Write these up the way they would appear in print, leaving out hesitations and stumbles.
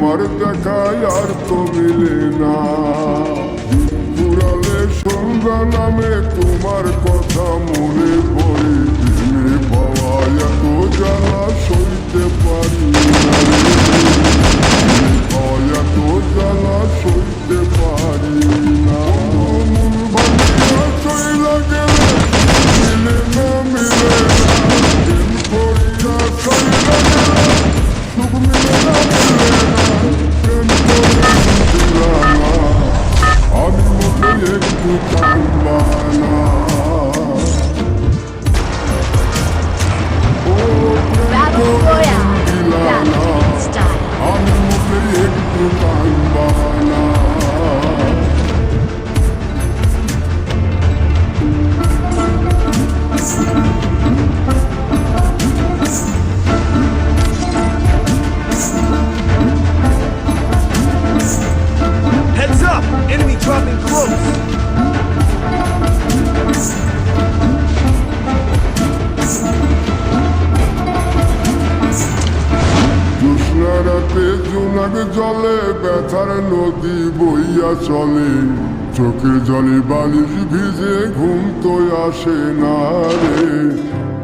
তোমার দেখায় আর তো মিলে না। পুরালে সন্ধ্যা নামে তোমার কথা মনে পড়ে, প্রেমে পাওয়া এত জ্বালা সইতে পারি না রে। এত জ্বালা সইতে পারি না। মন ভাঙিয়া চইলা গেলে মিলে না মিলে না। প্রেম করিয়া চইলা গেলে সুখ মিলে না মিলে না। প্রেম করে দিলা না, আমি মনে একটু কাঁদবা না। ও প্রেম করে দিলা না, আমি মনে একটু কাঁদবা না। Heads up! Enemy dropping close! জ্যোৎস্না রাতে জোনাক জলে ব্যথার নদী বইয়া চলে, চোখের জলে বালিশ ভিজে ঘুম তো আসে না রে।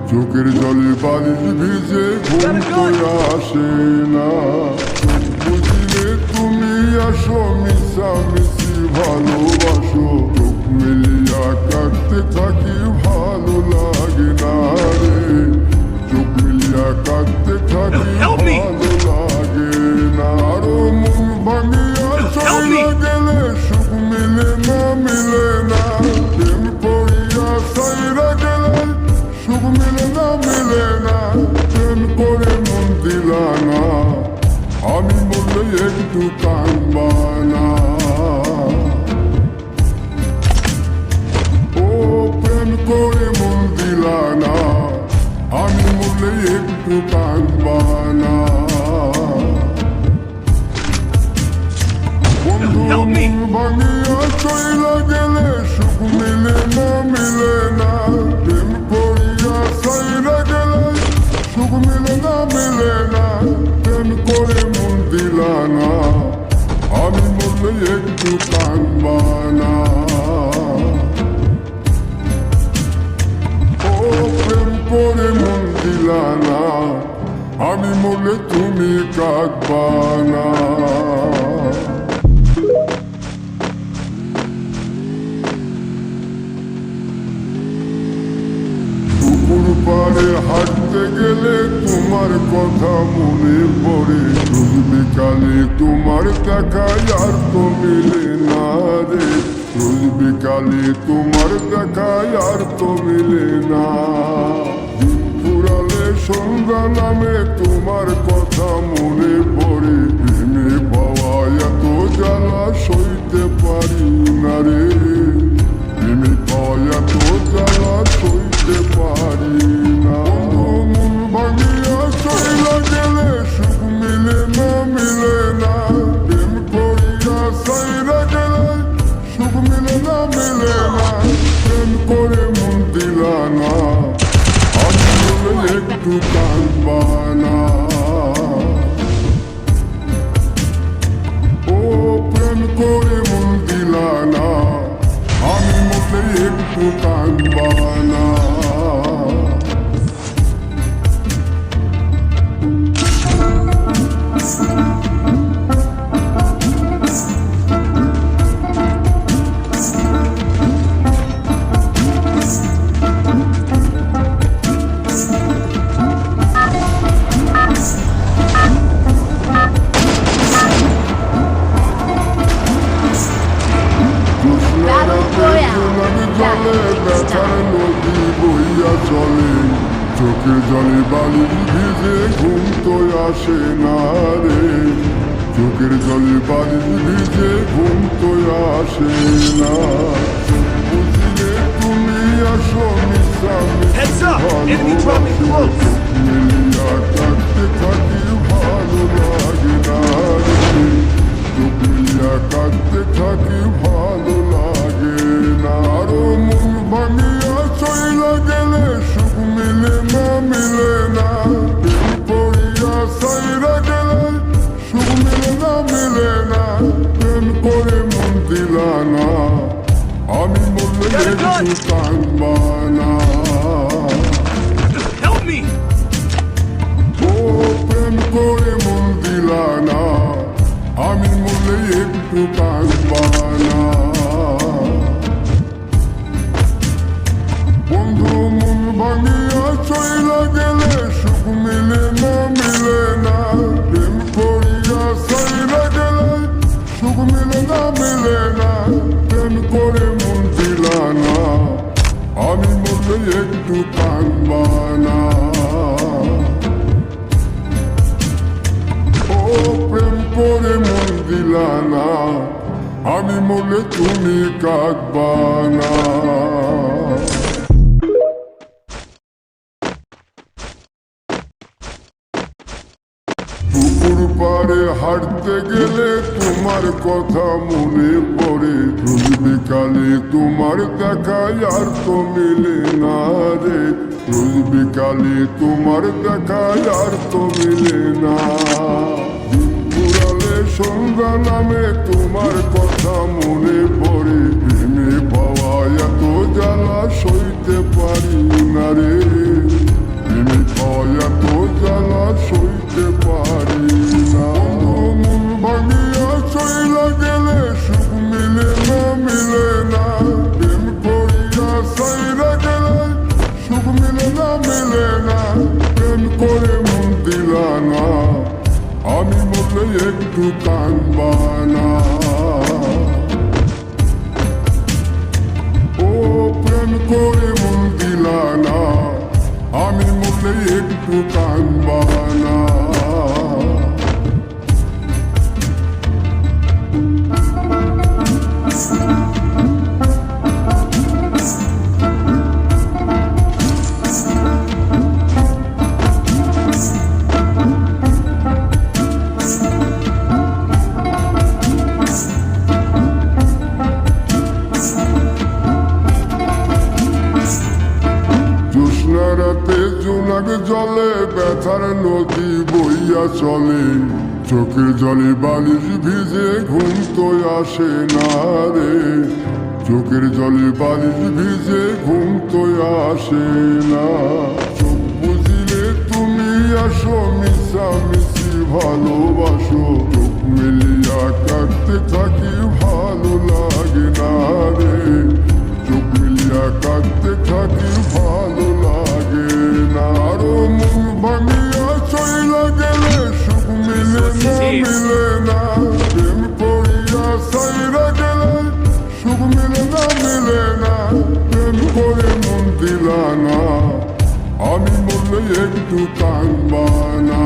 চোখের জলে বালিশ ভিজে ঘুম তো আসে না। বুঝিলে তুমি আসো মিশামিশি ভালোবাসো, চোখ মিলিয়া কাঁদতে থাকি ভালো লাগে না রে। চোখ মিলিয়া কাঁদতে থাকি ভালো লাগে না। আরো মন ভাঙিয়া চলে গেলে সুখ মিলে না মিলে না। প্রেম করিয়া সাইরা গেলে সুখ মিলে না মিলে না। প্রেম করে মন দিলা না, আমি বললে একটু কাঁদবা না। ও প্রেম করে মন দিলা না, আমি বললে একটু কাঁদবা না। বন্ধু মন ভাঙিয়া চইলা গেলে সুখ মিলে না মিলে না। প্রেম করিয়া সাইরা গেলে সুখ মিলে না মিলে না। প্রেম করে মন দিলা না, আমি বললে একটু কাঁদবা না। ও প্রেম করে মন দিলা না, আমি বললে তুমি কাঁদবা না। পুকুর পাড়ে হাঁটতে গেলে তোমার কথা মনে পড়ে, রোজ বিকালে তোমার দেখায় আর তো মিলে না রে। রোজ বিকালে তোমার দেখায় আর তো মিলে না। পুরালে সন্ধ্যা নামে তোমার কথা মনে পড়ে, প্রেমে পাওয়া এত জ্বালা সইতে পারি না রে। প্রেমে পাওয়া এত জ্বালা সইতে পারি না। মন ভাঙিয়া চইলা গেলে সুখ মিলে না মিলে না। প্রেম করিয়া সাইরা গেলে সুখ মিলে না মিলে না। প্রেম করে মন দিলা না, আমি বলে একটু কাঁদবা না। ও প্রেম করে মন দিলা না, আমি বলে একটু কাঁদবা না। জলে ব্যথার নদী বইয়া চলে, চোখের জলে বালিশ ভিজে ঘুম তো আসে না রে। চোখের জলে বালিশ ভিজে ঘুম তো আসে না। বুঝিলে তুমি আসো Heads মিশামিশি up! Enemy dropping close! মিলিয়া কাঁদতে থাকি ভালো লাগে না রে। চোখ মিলিয়া কাঁদতে থাকি ভালো লাগে না। আরো মন ভাঙিয়া চইলা গেলে সুখ মিলে না মিলে না। প্রেম করিয়া সাইরা গেলে সুখ মিলে না মিলে না প্রেম করে মন দিলা না আমি মরলে একটু কাঁদবা না Help me! ও প্রেম করে মন দিলা না আমি মরলে একটু কাঁদবা না বন্ধু মন ভাঙিয়া চইলা গেলে সুখ মিলে না প্রেম করিয়া সাইরা গেলে সুখ মিলে না প্রেম করে মন দিলা না আমি মরলে একটু কাঁদবা না ও প্রেম করে মন দিলা না আমি মরলে তুমি কাঁদবা না পুকুর পাড়ে হাঁটতে গেলে তোমার কথা মনে পড়ে রোজ বিকালে তোমার দেখায় আর তো মিলে না রে রোজ বিকালে তোমার দেখায় আর তো মিলে না পুরালে সন্ধ্যা নামে তোমার কথা মনে পড়ে প্রেমে পাওয়া এত জ্বালা সইতে পারি না রে প্রেমে পাওয়া এত জ্বালা সইতে পারি না মন ভাঙিয়া চইলা গেলে সুখ মিলে না প্রেম করিয়া সাইরা গেলে সুখ মিলে না প্রেম করে মন দিলা না আমি মরলে একটু কাঁদবা না ও প্রেম করে মন দিলা না আমি মরলে একটু কাঁদবা না রাতে জোনাক জলে ব্যথার নদী বইয়া চলে চোখের জলে বালিশ ভিজে ঘুম তো আসে না রে চোখের জলে বালিশ ভিজে ঘুম তো আসে না চোখ বুঝিলে তুমি আসো মিশামিশি ভালোবাসো চোখ মিলিয়া কাঁদতে থাকি ভালো লাগে না রে চোখ মিলিয়া কাঁদতে থাকি ভালো লাগে না আরো মন ভাঙিয়া চইলা গেলে সুখ মিলে না প্রেম করিয়া সাইরা গেলে সুখ মিলে না প্রেম করে মন দিলা না আমি মরলে একটু কাঁদবা না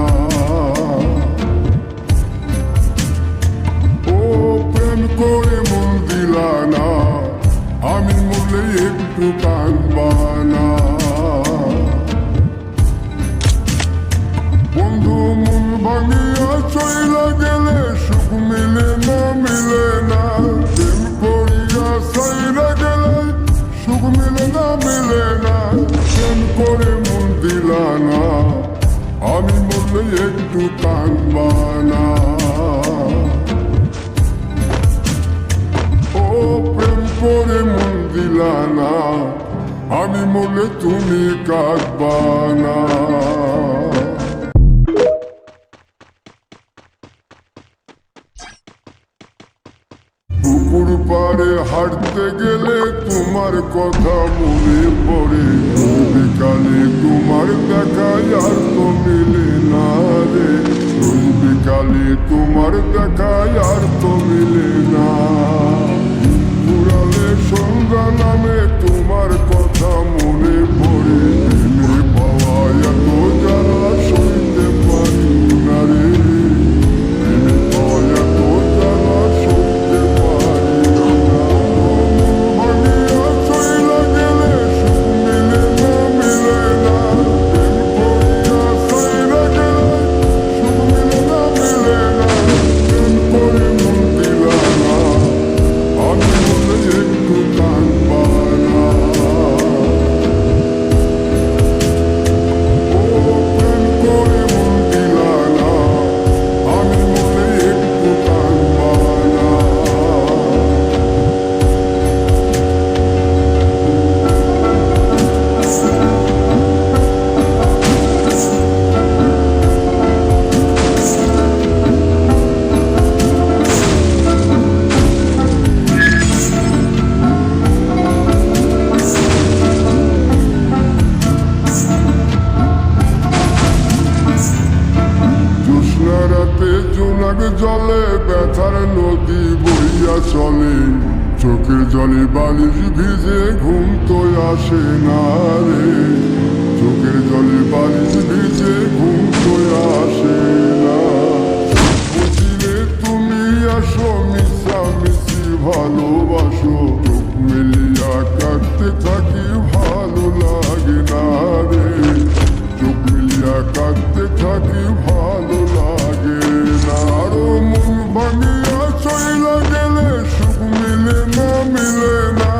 ও প্রেম করে মন দিলা না আমি মরলে একটু কাঁদবা না বন্ধু মন ভাঙিয়া চইলা গেলে সুখ মিলে না প্রেম করিয়া সাইরা গেলে সুখ মিলে না প্রেম করে মন দিলা না আমি মরলে একটু কাঁদবা না ও প্রেম করে মন দিলা না আমি মরলে তুমি কাঁদবা না পুকুর পাড়ে হাঁটতে গেলে তোমার কথা মনে পড়ে বিকালে তোমার দেখায় আর তো মিলে না রে বিকালে তোমার দেখায় আর তো মিলে না পুরালে সন্ধ্যা নামে তোমার কথা মনে পড়ে প্রেমে পাওয়া এত জ্বালা সইতে পারি না রে প্রেমে পাওয়া এত জ্বালা সইতে পারি না ভাঙিয়া চইলা গেলে সুখ মিলে না প্রেম করিয়া সাইরা গেলে সুখ মিলে না প্রেম করে মন দিলা না আমি মরলে একটু কাঁদবা না জলে ব্যথার নদী বইয়া চলে, চোখের জলে বালিশ ভিজে ঘুম তো আসে না রে, চোখের জলে বালিশ ভিজে ঘুম তো আসে না। বুঝিলে তুমি আসো মিশামিশি ভালোবাসো, চোখ মেলিয়া কাঁদতে থাকি ভালো লাগে না রে, চোখ মেলিয়া কাঁদতে থাকি ভালো লাগে না। আরো মন ভাঙিয়া চইলা গেলে সুখ মিলে না, মিলে না,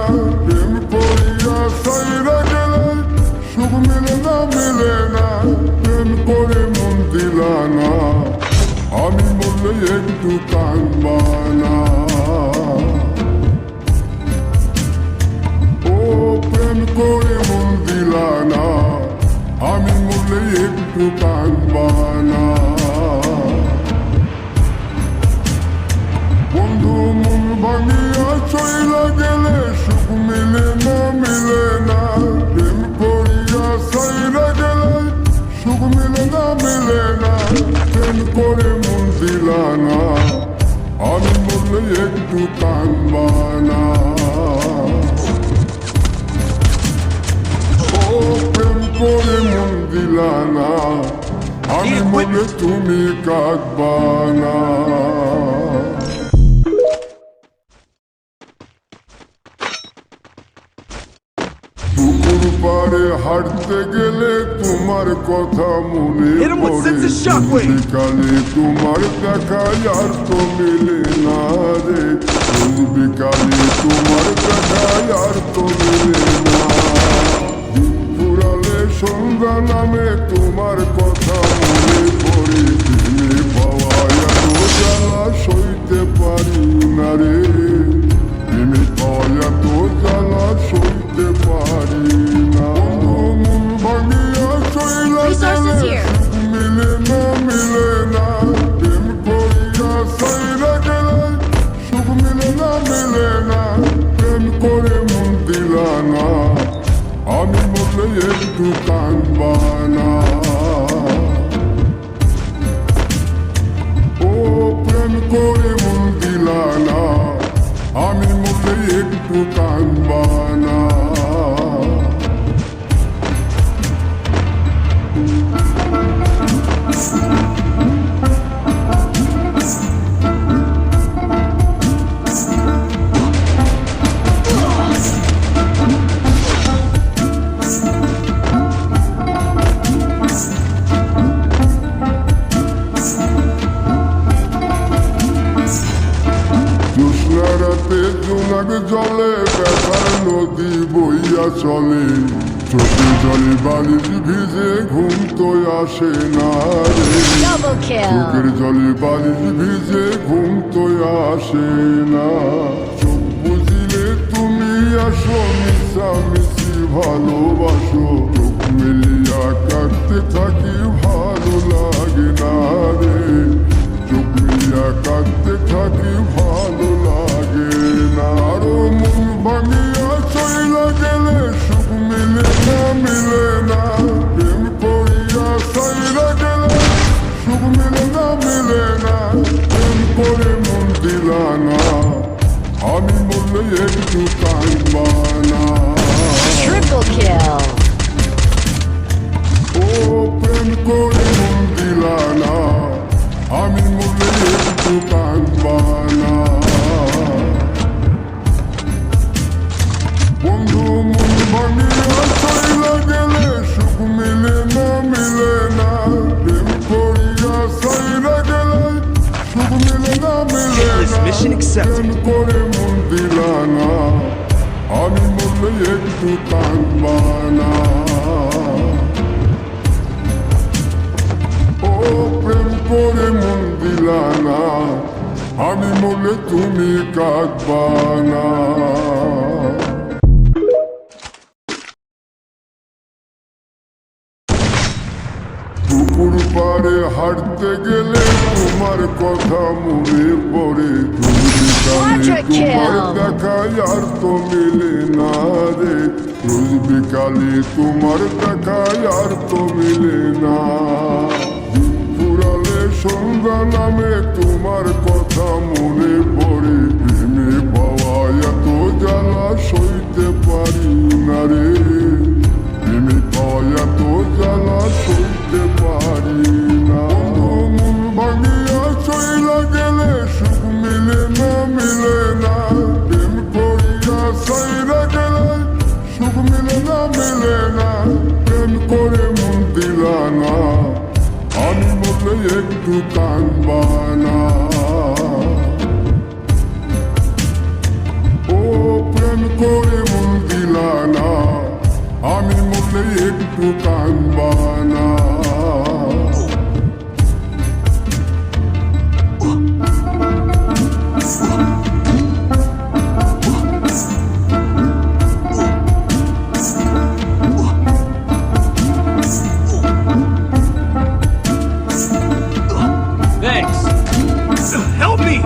প্রেম করিয়া সাইরা গেলে সুখ মিলে না, মিলে না, প্রেম করে মন দিলা না, আমি বললে একটু কাঁদবা না। ও প্রেম করে মন দিলা না, আমি বললে একটু কাঁদবা না। বন্ধু মন ভাঙিয়া চইলা গেলে সুখ মিলে না, মিলে না, প্রেম করিয়া সাইরা গেলে সুখ মিলে না, মিলে না, প্রেম করে মন দিলা না, আমি বললে একটু কাঁদবা না। ও প্রেম করে মন দিলা না, আমি বললে তুমি কাঁদবা না। পুকুর পাড়ে হাঁটতে গেলে তোমার কথা মনে Hit 'em with পড়ে, sense of shockwave. বিকালে তোমার দেখা আর তো মিলে না রে, রোজ বিকালে তোমার দেখা আর তো মিলে না। দিন ফুরালে সন্ধ্যা নামে তোমার কথা মনে পড়ে, প্রেমে পাওয়া এত জ্বালা সইতে পারি না রে, প্রেমে পাওয়া এত জ্বালা সইতে পারি না। বন্ধু মন ভাঙিয়া চইলা Resources গেলে here. সুখ মিলে না, মিলে না, প্রেম করিয়া সাইরা গেলে সুখ মিলে না, মিলে না, প্রেম করে মন দিলা না, আমি বললে একটু কাঁদবা না। ও প্রেম করে মন দিলা না, আমি বললে একটু কাঁদবা না। জ্যোৎস্না রাতে জোনাক জলে ব্যথার নদী বইয়া চলে, চোখে জলে বালিশ ভিজে ঘুম তো আসে না রে, Double চোখের kill. জলে বালিশ ভিজে ঘুম তো আসে না। চোখ বুঝিলে তুমি আসো মিশামিশি ভালোবাসো, চোখ মেলিয়া কাঁদতে থাকি ভালো লাগে না রে, চোখ মেলিয়া কাঁদতে থাকি ভালো লাগে না। আরো মন ভাঙিয়া চইলা গেলে সুখ মিলে না, মিলে না, প্রেম করিয়া সাইরা গেলে সুখ মিলে না, মিলে না, প্রেম করে মন দিলা না, আমি বললে একটু কাঁদবা না। Triple kill. ও প্রেম করে মন দিলা না, আমি বললে একটু কাঁদবা না। বন্ধু মন ভাঙিয়া চইলা গেলে সুখ মিলে না, মিলে না, প্রেম করিয়া সাইরা গেলে সুখ মিলে না, মিলে This না, mission accepted. প্রেম করে মন দিলা না, আমি বললে একটু কাঁদবা না। ও প্রেম করে মন দিলা না, আমি বললে তুমি কাঁদবা না। পুকুর পাড়ে হাঁটতে গেলে তোমার কথা মনে পড়ে, রোজ বিকালে তোমার দেখা আর তো মিলে না রে, রোজ বিকালে তোমার দেখা আর তো মিলে না। দিন ফুরালে সন্ধ্যা নামে তোমার কথা মনে পড়ে প্রেমে পাওয়া এত জ্বালা সইতে পারি না রে প্রেমে পাওয়া এত জ্বালা সইতে পারি না মন ভাঙিয়া চইলা গেলে সুখ মিলে না প্রেম করিয়া সাইরা গেলে সুখ মিলে না প্রেম করে মন দিলা না আমি বললে একটু কানবা না ও প্রেম করে মন দিলা না আমি বললে একটু কানবা না Thanks. Help me!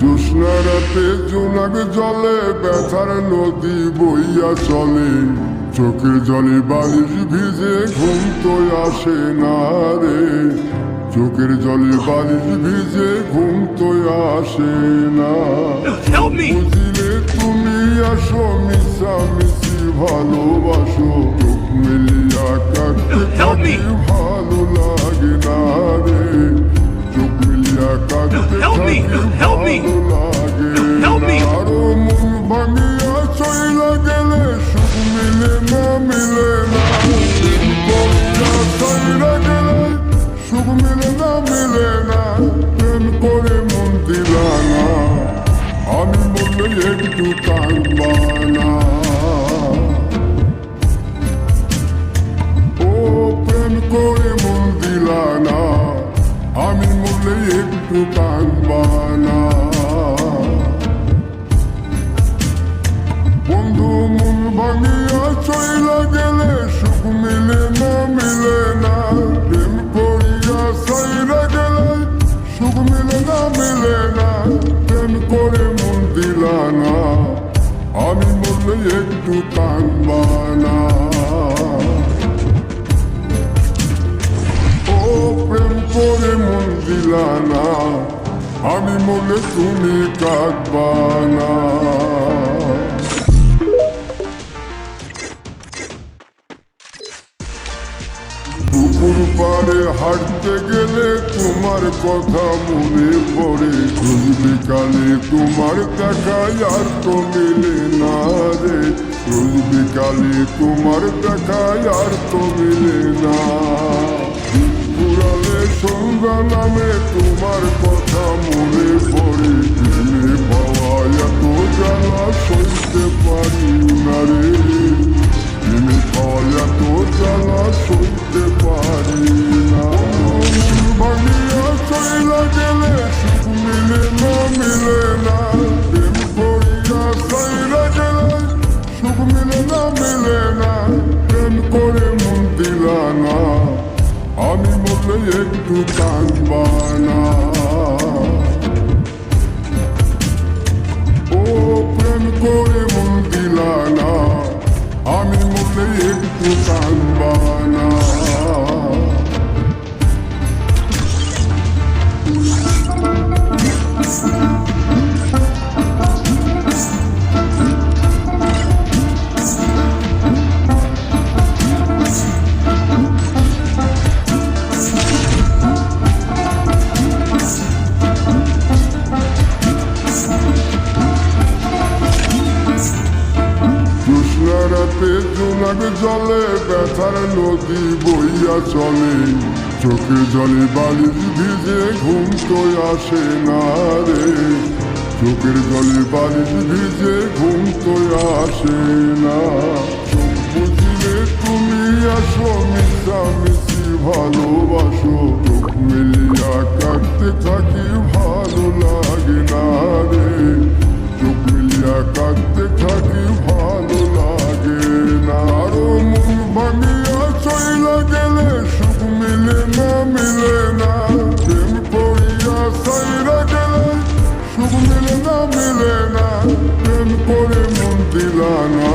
জ্যোৎস্না রাতে জোনাক জলে ব্যথার নদী বইয়া চলে চোখের জলে বালিশ ভিজে ঘুম তো আসে না রে চোখের জলে বালিশ ভিজে ঘুম তো আসে না Help me! বুঝিলে তুমি আসো মিশামিশি ভালোবাসো চোখ মিলিয়া কাটতে Help me! থাকি ভালো লাগে না রে চোখ মিলিয়া কাটতে Help me! থাকি Help me! ভালো লাগে Help me! না আরো মন ভাঙিয়া চইলা গেলে সুখ মিলে না প্রেম করিয়া চইলা গেলে সুখ মিলে না প্রেম করে মন দিলা না আমি বললে একটু কানবা না ও প্রেম করে মন দিলা না আমি বললে একটু কানবা না বন্ধু মন ভাঙিয়া চইলা গেলে সুখ মিলে না প্রেম করিয়া সাইরা গেলে সুখ মিলে না প্রেম করে মন দিলা না আমি বললে একটু কানবা না ও প্রেম করে মন দিলা না আমি বললে তুমি কাঁদবা না পুকুর পাড়ে হাঁটতে গেলে তোমার কথা মনে পড়ে রোজ বিকালে তোমার দেখায় আর তো মিলে না রে রোজ বিকালে তোমার দেখায় আর তো মিলে না পুরালে সন্ধ্যা নামে তোমার কথা মনে পড়ে প্রেমে পাওয়া এত জ্বালা সইতে পারি না রে প্রেমে পাওয়া এত জ্বালা সইতে পারি না ভাঙিয়া চইলা গেলে সুখ মিলে না প্রেম করিয়া সাইরা গেলে সুখ মিলে না প্রেম করে মন দিলা না আমি বললে একটু কানবা না ও প্রেম করে মন দিলা না আমি বললে একটু কানবা না রাতে জোনাক জলে ব্যথার নদী বইয়া চলে চোখের জলে বালিশ ভিজে ঘুম তো আসে না রে চোখের জলে বালিশ ভিজে ঘুম তো আসে না চোখ বুঝিলে তুমি আসো মিশামিশি ভালোবাসো চোখ মিলিয়া কাটতে থাকি ভালো লাগে না রে চোখ মিলিয়া কাটতে থাকি ভালো লাগে না আরো মন ভাঙিয়া চইলা গেলে সুখ মিলে না প্রেম করিয়া সাইরা গেলে সুখ মিলে না প্রেম করে মন দিলা না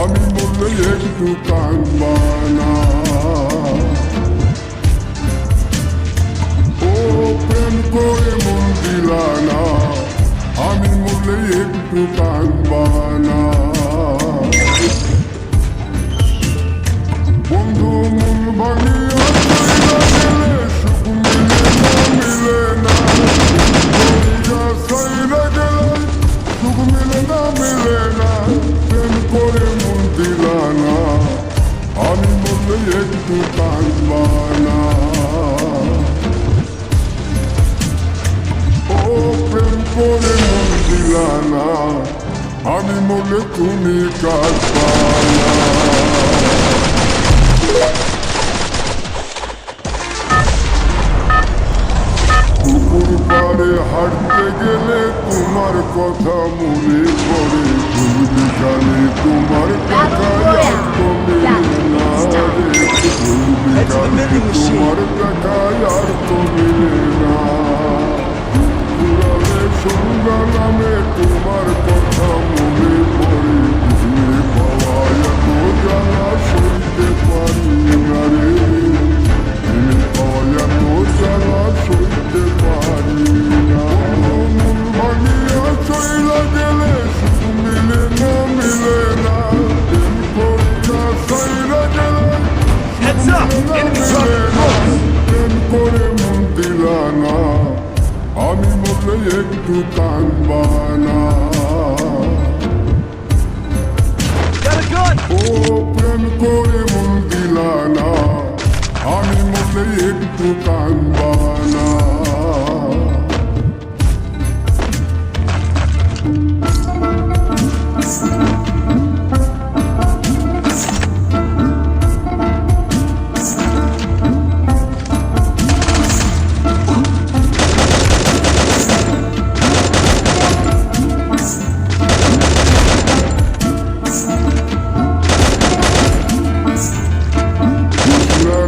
আমি মরলে একটু কাঁদবানা। ও প্রেম করে মন দিলানা, আমি মরলে একটু কাঁদবানা। বন্ধু মন ভাঙিয়া চইলা গেলে সুখ মিলে না মিলে না, কইরা সাইরা গেলে সুখ মিলে না মিলে না। প্রেম করে মন দিলানা, আমি মরলে একটু কাঁদবানা। ও প্রেম করে মন দিলানা, আমি মরলে তুমি কাঁদবানা। পুকুর পাড়ে হাঁটতে গেলে তোমার কথা মনে পড়ে, ফুল বিকালে তোমার দেখায় আর তো মিলে না রে, ফুল বিকালে তোমার দেখায় আর তো মিলে না। পুরালে সন্ধ্যা নামে তোমার কথা মনে পড়ে, তুমি পাওয়ায় এত জ্বালা সইতে পারি না রে, তুমি পাওয়ায় এত জ্বালা সইতে পারি না। মন ভাঙিয়া চইলা গেলে সুখ মিলে না মিলে না, প্রেম করিয়া সাইরা গেলে Heads up! Enemy dropping close! প্রেম করে মন দিলানা, আমি মরলে একটু কাঁদবানা। Got a gun! ও প্রেম করে মন দিলানা, আমি মরলে একটু কাঁদবানা।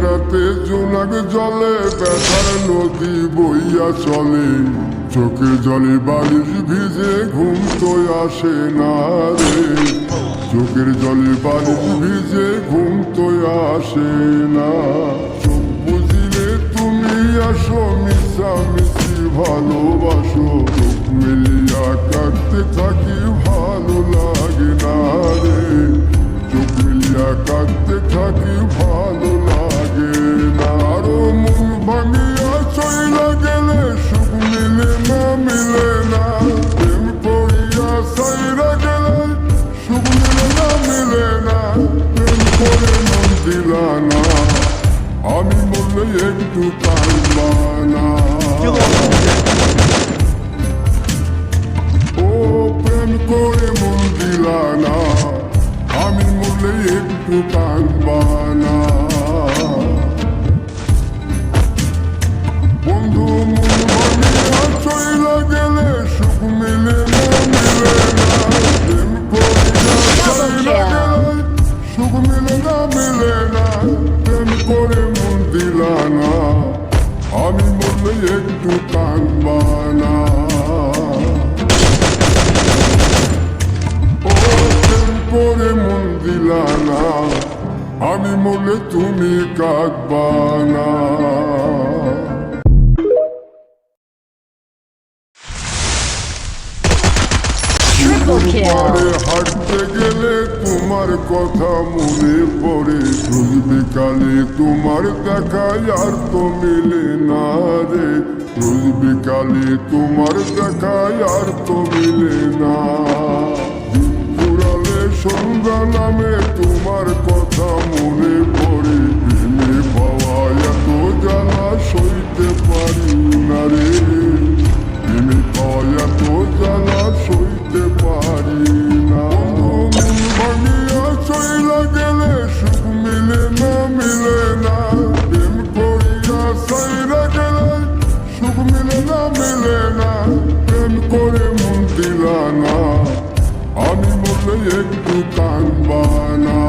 রাতে জোনাক জলে ব্যথার নদী বইয়া চলে, চোখের জলে বালিশ ভিজে ঘুম তো আসে না রে, চোখের জলে বালিশ ভিজে ঘুম তো আসে না। চোখ বুঝিলে তুমি আসো, মিশামিশি ভালোবাসো, চোখ মিলিয়া কাঁদতে থাকি ভালো লাগে না রে, চোখ মিলিয়া কাঁদতে থাকি ভালো লাগে না। আরো মন ভাঙিয়া চইলা গেলে সুখ মিলে না মিলে না, প্রেম করিয়া সাইরা গেলে সুখ মিলে না মিলে না। প্রেম করে মন দিলানা, আমি মরলে একটু কাঁদবানা। ও প্রেম করে মন দিলানা, আমি মরলে একটু কাঁদবানা। বন্ধু মন ভাঙিয়া চইলা গেলে সুখ মিলে না মিলে না, প্রেম করিয়া সাইরা গেলে সুখ মিলে না মিলে না। প্রেম করে মন দিলানা, আমি মরলে একটু কাঁদবানা। ও প্রেম করে মন দিলানা, আমি মরলে তুমি কাঁদবানা। Triple পারে kill. হাঁটতে গেলে তোমার কথা মনে পড়ে, রোজ বিকালে তোমার দেখায় আর তো মিলে না রে, রোজ বিকালে তোমার দেখায় আর তো মিলে না। পুরালে সন্ধ্যা নামে তোমার কথা মনে পড়ে, প্রেমে পাওয়ায় এত জ্বালা সইতে পারি না রে, প্রেমে পাওয়ায় এত জ্বালা সইতে পারি না। মন ভাঙিয়া চইলা গেলে সুখ মিলে না মিলে না, প্রেম করিয়া সাইরা গেলে সুখ মিলে না মিলে না। প্রেম করে মন দিলানা, আমি মরলে একটু কাঁদবানা।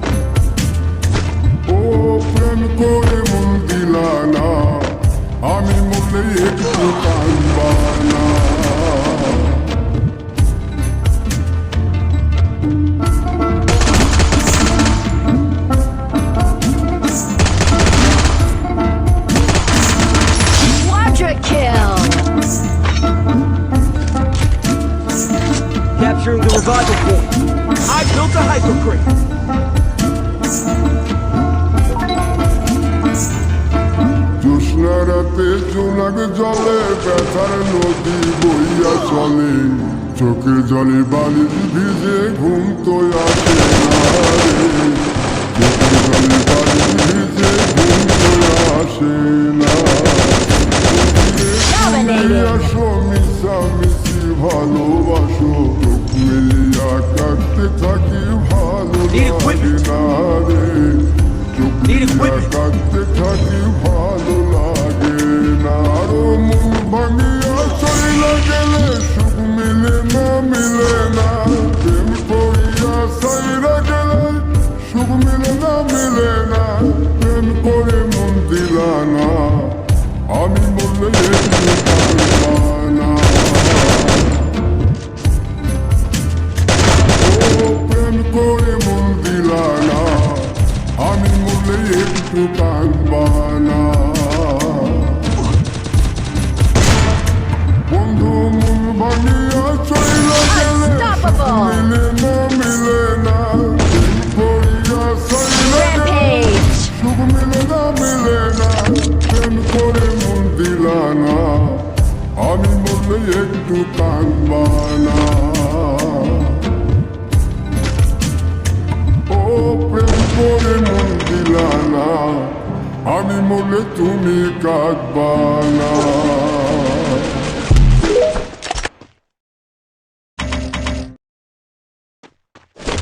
ও রাতে জোনাক জলে ব্যথার নদী বইয়া চলে চোখের জলে বালিশ ভিজে ঘুম তো আসে না রে চোখের জলে বালিশ ভিজে ঘুম তো আসে না আসো মিশামিশি ভালোবাসো চোখ মিলিয়া কাটতে থাকি ভালো লাগে না রে চোখ মিলিয়া কাটতে থাকি ভালো লাগে না আরো মন ভাঙিয়া চইলা গেলে সুখ মিলে না প্রেম করিয়া সাইরা গেলে সুখ মিলে না প্রেম করে মন দিলা না আমি বললে একটু পারবা না ও প্রেম করে মন দিলা না আমি বললে একটু কাঁদবা না বন্ধু মন ভাঙিয়া চইলা গেলে মিলে না প্রেম করিয়া সাইরা গেলে Rampage! সুখ মিলে না প্রেম করে মন দিলা না আমি বললে একটু কাঁদবা না ও প্রেম করে মন দিলা না আমি বললে তুমি কাঁদবা না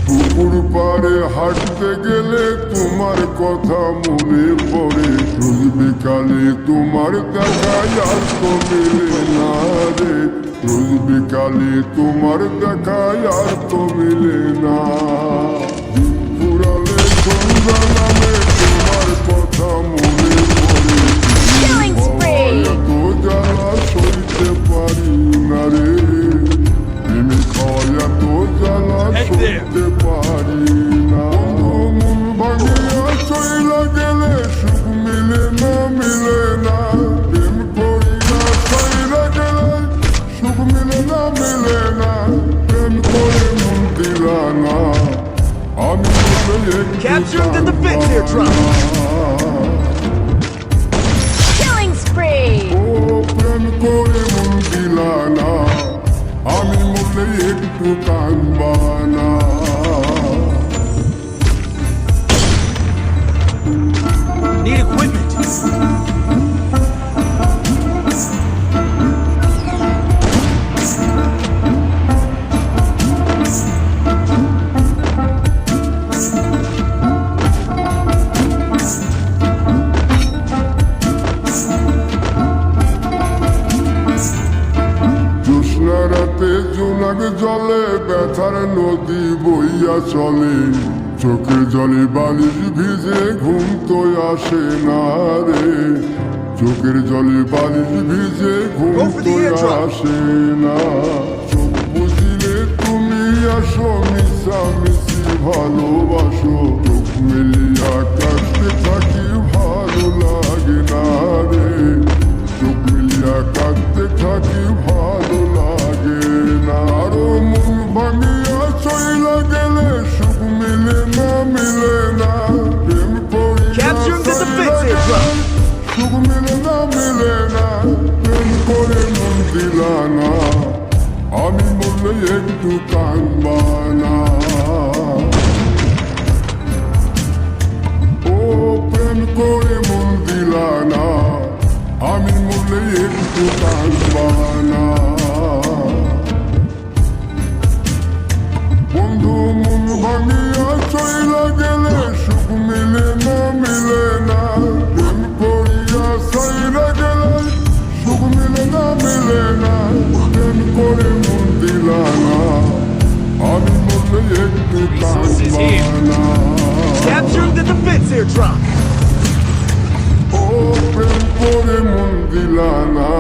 পুকুর পাড়ে হাঁটতে গেলে তোমার কথা মনে পড়ে রোজ বিকালে তোমার দেখায় আর তো মিলে না রে রোজ বিকালে তোমার দেখায় আর তো মিলে না দিন ফুরালে সন্ধ্যা নামে তোমার কথা মনে পড়ে Killing spree! এত জ্বালা সইতে পারি না রে প্রেমে খাওয়া তো জ্বালা Heck there. সইতে পারি না মন ভাঙিয়া চইলা গেলে সুখ মিলে না প্রেম করিয়া সাইরা গেলে সুখ মিলে না প্রেম করে মন দিলা না আমি বলে একটু Capture the defense here, Trump. Killing spree! ও প্রেম করে মন দিলা না আমি বলে একটু কাঁদবা না Need equipment. জ্যোৎস্না রাতে জোনাক জলে ব্যথার নদী বইয়া চলে চোখের জলে বালিশ ভিজে ঘুম তো আসে না রে চোখের জলে বালিশ ভিজে ঘুম Go for তো the airdrop. আসে না চোখ বুঝিলে তুমি আসো মিশামিশি ভালোবাসো চোখ মিলিয়া কাটতে থাকি ভালো লাগে না রে চোখ মিলিয়া কাটতে থাকি ভালো লাগে না আরো মন ভাঙিয়া চইলা গেলে সুখ মিলে না প্রেম করিয়া Capturing the defense Saira here, গেলে Trump. সুখ মিলে না প্রেম করে মন দিলা না আমি বললে একটু কাঁদবা না ও প্রেম করে মন দিলা না আমি বললে একটু কাঁদবা না বন্ধু মন ভাঙিয়া চইলা গেলে সুখ মিলে না প্রেম করিয়া সাইরা গেলে সুখ মিলে না প্রেম করে মন দিলা না আমি বললে একটু Resources কাঁদবা here. না Capturing the defense here, Trump. ও প্রেম করে মন দিলা না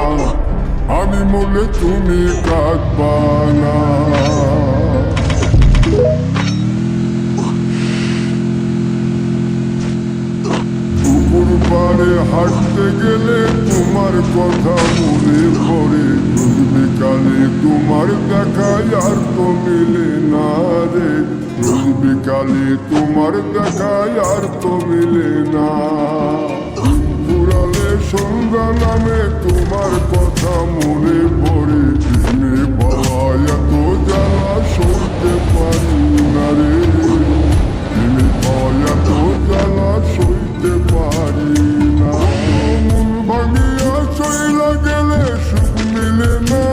আমি বলে তুমি কাঁদবা না পুকুর পাড়ে হাঁটতে গেলে তোমার কথা মনে পড়ে রোজ বিকালে তোমার দেখায় আর তো মিলে না রে রোজ বিকালে তোমার দেখায় আর তো মিলে না ফুরালে সন্ধ্যা বন্ধুরা নামে তোমার কথা মনে পড়ে প্রেমে পাওয়া এত জ্বালা সইতে পারি না রে প্রেমে পাওয়া এত জ্বালা সইতে পারি না মন ভাঙিয়া চইলা গেলে সুখ মিলে না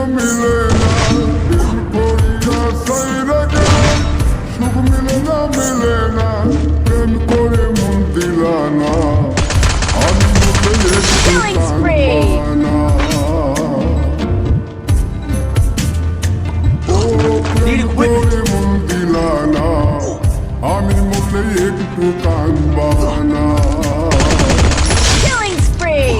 প্রেম করিয়া সাইরা গেলে সুখ মিলে না প্রেম করে মন দিলা না আমি মনে একটু Killing spree. কাঁদবানা ও প্রেম করে মন দিলা না আমি মনে একটু কাঁদবানা Killing spree.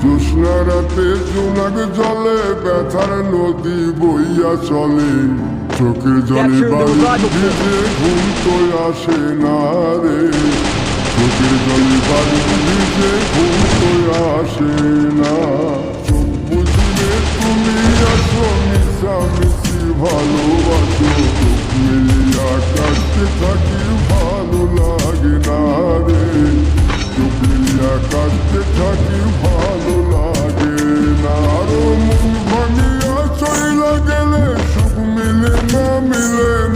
জ্যোৎস্না রাতে জোনাক জলে ব্যথার নদী বইয়া চলে চোখের জলে বাড়ি ভিজে ঘুম তো আসে না রে চোখের জলে বাড়ি ভিজে ঘুম তো আসে না চোখ বুঝলে তুমি আসো মিশামিশি ভালোবাসো চোখ মিলিয়া কাটতে থাকি ভালো লাগে না রে চোখ মিলিয়া কাটতে থাকি ভালো লাগে না আরো মন ভাঙিয়া চইলা গেলে সুখ মিলে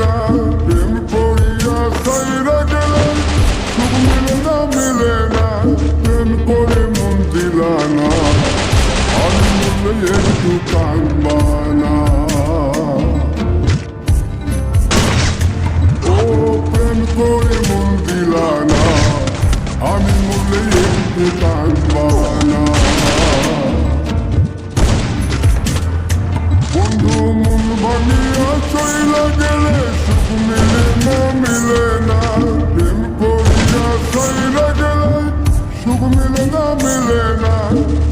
না প্রেম করিয়া সাইরা গেলে সুখ মিলে না প্রেম করে মন দিলা না আমি মনে একটু কাঁদবানা ও প্রেম করে মন দিলা না আমি মনে একটু কাঁদবানা বন্ধু মন ভাঙিয়া চইলা গেলে সুখ মিলে না প্রেম করিয়া সাইরা গেলে সুখ মিলে না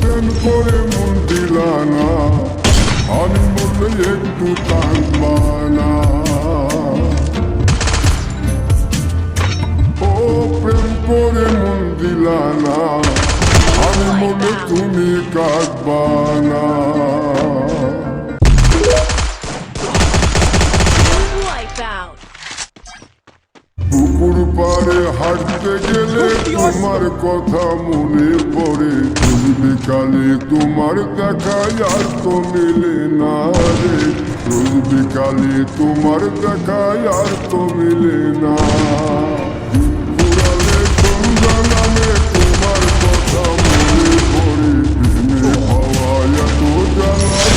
প্রেম করে মন দিলা না আমি মনে একটু কাঁদবানা ও প্রেম করে মন দিলা না আমি মনে তুমি কাঁদবানা Wipeout. পুকুর পাড়ে হাঁটতে গেলে তোমার কথা মনে পড়ে রোজ বিকালে তোমার দেখা আর তো মিলে না রে রোজ বিকালে তোমার দেখা আর তো মিলে না ঘুরালে সন্ধ্যা নামে তোমার কথা মনে পড়ে প্রেমে পাওয়া এত জ্বালা